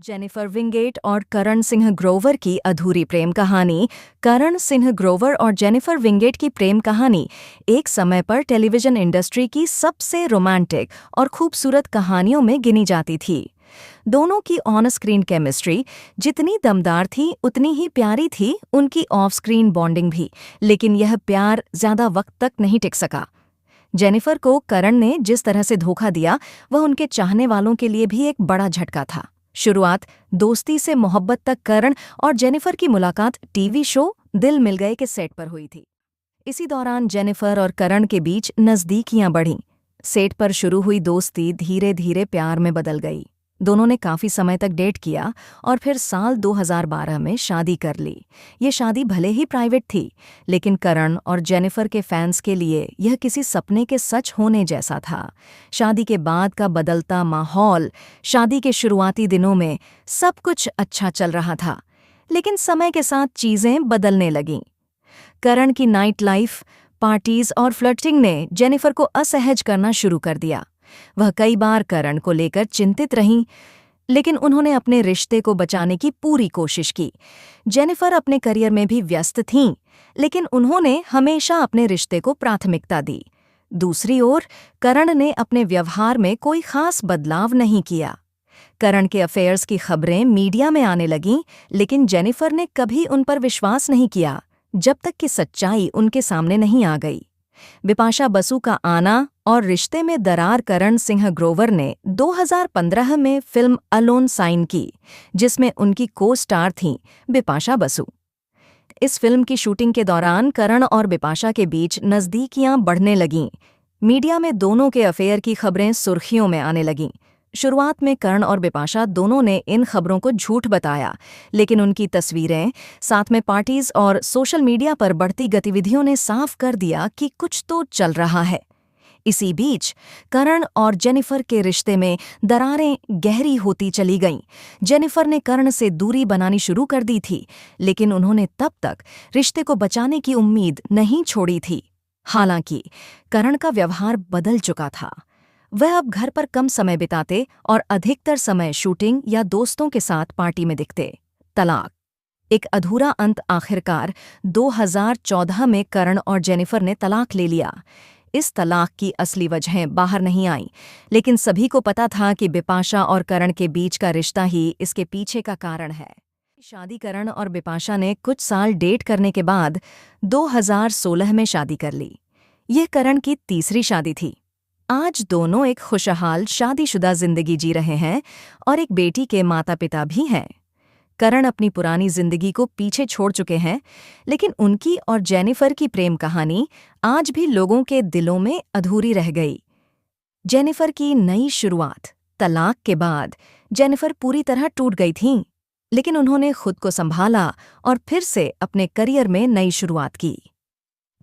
Jennifer Winget और करण सिंह ग्रोवर की अधूरी प्रेम कहानी। करण सिंह ग्रोवर और जेनिफर विंगेट की प्रेम कहानी एक समय पर टेलीविजन इंडस्ट्री की सबसे रोमांटिक और खूबसूरत कहानियों में गिनी जाती थी। दोनों की ऑन स्क्रीन केमिस्ट्री जितनी दमदार थी उतनी ही प्यारी थी उनकी ऑफ स्क्रीन बॉन्डिंग भी, लेकिन यह प्यार ज्यादा वक्त तक नहीं टिक सका। जेनिफर को करण ने जिस तरह से धोखा दिया वह उनके चाहने वालों के लिए भी एक बड़ा झटका था। शुरुआत दोस्ती से मोहब्बत तक करण और जेनिफर की मुलाकात टीवी शो दिल मिल गए के सेट पर हुई थी। इसी दौरान जेनिफर और करण के बीच नज़दीकियां बढ़ीं। सेट पर शुरू हुई दोस्ती धीरे धीरे प्यार में बदल गई। दोनों ने काफी समय तक डेट किया और फिर साल 2012 में शादी कर ली। ये शादी भले ही प्राइवेट थी, लेकिन करण और जेनिफर के फैंस के लिए यह किसी सपने के सच होने जैसा था। शादी के बाद का बदलता माहौल। शादी के शुरुआती दिनों में सब कुछ अच्छा चल रहा था, लेकिन समय के साथ चीजें बदलने लगीं। करण की नाइट लाइफ, पार्टीज और फ्लर्टिंग ने जेनिफर को असहज करना शुरू कर दिया। वह कई बार करण को लेकर चिंतित रहीं, लेकिन उन्होंने अपने रिश्ते को बचाने की पूरी कोशिश की। जेनिफर अपने करियर में भी व्यस्त थीं, लेकिन उन्होंने हमेशा अपने रिश्ते को प्राथमिकता दी। दूसरी ओर करण ने अपने व्यवहार में कोई खास बदलाव नहीं किया। करण के अफेयर्स की खबरें मीडिया में आने लगीं, लेकिन जेनिफर ने कभी उन पर विश्वास नहीं किया जब तक कि सच्चाई उनके सामने नहीं आ गई। बिपाशा बसु का आना और रिश्ते में दरार। करण सिंह ग्रोवर ने 2015 में फिल्म अलोन साइन की, जिसमें उनकी को स्टार थीं बिपाशा बसु। इस फिल्म की शूटिंग के दौरान करण और बिपाशा के बीच नज़दीकियां बढ़ने लगीं। मीडिया में दोनों के अफेयर की खबरें सुर्खियों में आने लगीं। शुरुआत में करण और बिपाशा दोनों ने इन खबरों को झूठ बताया, लेकिन उनकी तस्वीरें, साथ में पार्टीज और सोशल मीडिया पर बढ़ती गतिविधियों ने साफ कर दिया कि कुछ तो चल रहा है। इसी बीच करण और जेनिफर के रिश्ते में दरारें गहरी होती चली गईं। जेनिफर ने करण से दूरी बनानी शुरू कर दी थी, लेकिन उन्होंने तब तक रिश्ते को बचाने की उम्मीद नहीं छोड़ी थी। हालांकि करण का व्यवहार बदल चुका था। वह अब घर पर कम समय बिताते और अधिकतर समय शूटिंग या दोस्तों के साथ पार्टी में दिखते। तलाक, एक अधूरा अंत। आखिरकार 2014 में करण और जेनिफर ने तलाक ले लिया। इस तलाक की असली वजहें बाहर नहीं आईं, लेकिन सभी को पता था कि बिपाशा और करण के बीच का रिश्ता ही इसके पीछे का कारण है। शादी करण और बिपाशा ने कुछ साल डेट करने के बाद 2016 में शादी कर ली। यह करण की तीसरी शादी थी। आज दोनों एक खुशहाल शादीशुदा जिंदगी जी रहे हैं और एक बेटी के माता पिता भी हैं। करण अपनी पुरानी जिंदगी को पीछे छोड़ चुके हैं, लेकिन उनकी और जेनिफर की प्रेम कहानी आज भी लोगों के दिलों में अधूरी रह गई। जेनिफर की नई शुरुआत। तलाक के बाद जेनिफर पूरी तरह टूट गई थीं, लेकिन उन्होंने खुद को संभाला और फिर से अपने करियर में नई शुरुआत की।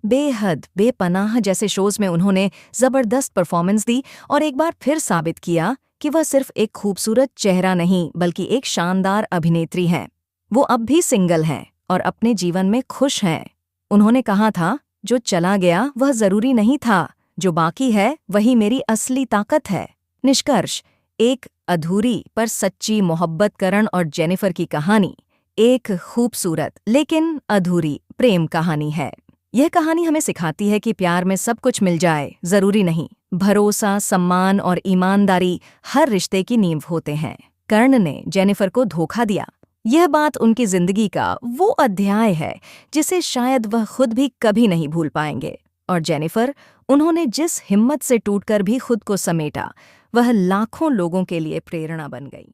बेहद, बेपनाह जैसे शोज में उन्होंने जबरदस्त परफॉर्मेंस दी और एक बार फिर साबित किया कि वह सिर्फ एक खूबसूरत चेहरा नहीं, बल्कि एक शानदार अभिनेत्री हैं। वो अब भी सिंगल हैं और अपने जीवन में खुश हैं। उन्होंने कहा था, जो चला गया वह जरूरी नहीं था, जो बाकी है वही मेरी असली ताकत है। निष्कर्ष, एक अधूरी पर सच्ची मोहब्बत। करण और जेनिफर की कहानी एक खूबसूरत लेकिन अधूरी प्रेम कहानी है। यह कहानी हमें सिखाती है कि प्यार में सब कुछ मिल जाए जरूरी नहीं। भरोसा, सम्मान और ईमानदारी हर रिश्ते की नींव होते हैं। कर्ण ने जेनिफर को धोखा दिया। यह बात उनकी जिंदगी का वो अध्याय है जिसे शायद वह खुद भी कभी नहीं भूल पाएंगे। और जेनिफर, उन्होंने जिस हिम्मत से टूटकर भी खुद को समेटा, वह लाखों लोगों के लिए प्रेरणा बन गई।